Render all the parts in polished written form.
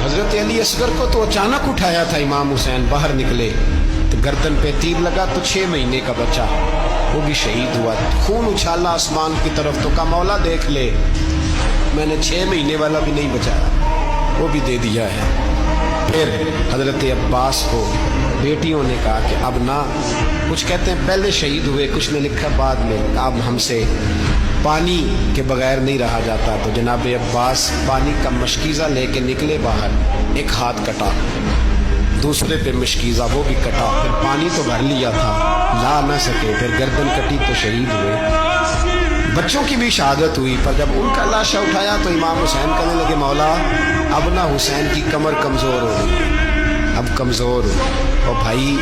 حضرت علی اصغر کو تو اچانک اٹھایا تھا امام حسین، باہر نکلے تو گردن پہ تیر لگا تو 6 مہینے کا بچہ وہ بھی شہید ہوا، خون اچھالا آسمان کی طرف تو کہا مولا دیکھ لے میں نے 6 مہینے والا بھی نہیں بچایا، وہ بھی دے دیا ہے۔ پھر حضرت عباس کو بیٹیوں نے کہا کہ اب نہ، کچھ کہتے ہیں پہلے شہید ہوئے، کچھ نے لکھا بعد میں، اب ہم سے پانی کے بغیر نہیں رہا جاتا، تو جناب عباس پانی کا مشکیزہ لے کے نکلے باہر، ایک ہاتھ کٹا، دوسرے پہ مشکیزہ وہ بھی کٹا، پھر پانی تو بھر لیا تھا لا نہ سکے، پھر گردن کٹی تو شہید ہوئے۔ بچوں کی بھی شہادت ہوئی، پر جب ان کا لاشا اٹھایا تو امام حسین کہنے لگے مولا اب نہ حسین کی کمر کمزور ہو گئی، اب کمزور ہو، اور بھائی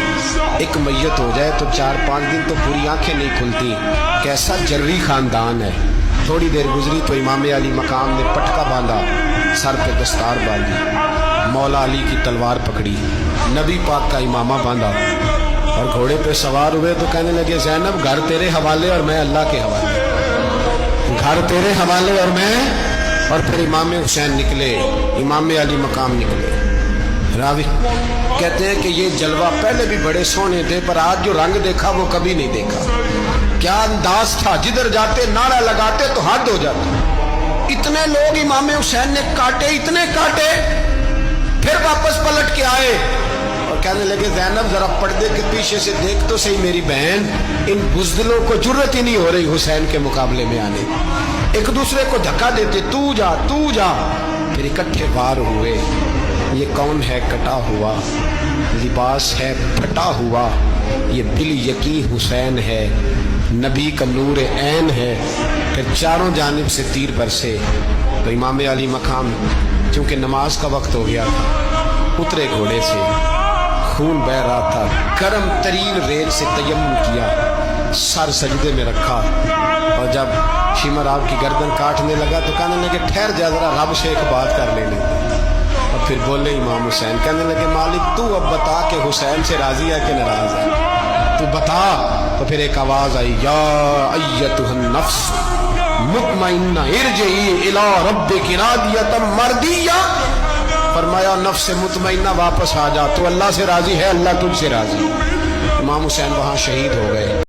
ایک میت ہو جائے تو 4-5 دن تو پوری آنکھیں نہیں کھلتی، کیسا جری خاندان ہے۔ تھوڑی دیر گزری تو امام علی مقام نے پٹکا باندھا، سر پہ دستار باندھی، مولا علی کی تلوار پکڑی، نبی پاک کا امامہ باندھا اور گھوڑے پہ سوار ہوئے تو کہنے لگے زینب گھر تیرے حوالے اور میں اللہ کے حوالے، گھر تیرے حوالے اور میں، اور پھر امام حسین نکلے، امام علی مقام نکلے۔ راوی کہتے ہیں کہ یہ جلوہ پہلے بھی بڑے سونے تھے، پر آج جو رنگ دیکھا وہ کبھی نہیں دیکھا، کیا انداز تھا، جدھر جاتے نعرہ لگاتے تو حد ہو جاتا۔ اتنے لوگ امام حسین نے کاٹے، اتنے کاٹے، پھر واپس پلٹ کے آئے اور کہنے لگے زینب ذرا پردے کے پیچھے سے دیکھ تو صحیح میری بہن، ان بزدلوں کو جرت ہی نہیں ہو رہی حسین کے مقابلے میں آنے، ایک دوسرے کو دھکا دیتے، تو جا تو جا، پھر اکٹھے وار ہوئے۔ یہ کون ہے کٹا ہوا، لباس ہے پھٹا ہوا، یہ بال یقین حسین ہے، نبی کا نور عین ہے۔ پھر چاروں جانب سے تیر برسے تو امام علی مقام چونکہ نماز کا وقت ہو گیا تھا، اترے گھوڑے سے، خون بہ رہا تھا، گرم ترین ریت سے تیمم کیا، سر سجدے میں رکھا، اور جب شمر آپ کی گردن کاٹنے لگا تو کہنے لگے ٹھہر جا ذرا رب سے ایک بات کر لینے دے، اور پھر بولے امام حسین، کہنے لگے مالک تو اب بتا کہ حسین سے راضی ہے کہ ناراض ہے، تو بتا۔ تو پھر ایک آواز آئی، یا ایتھا النفس مطمئنہ ارجعی الی ربک راضیۃ مرضیہ، فرمایا نفس مطمئنہ واپس آ جا، تو اللہ سے راضی ہے، اللہ تجھ سے راضی۔ امام حسین وہاں شہید ہو گئے۔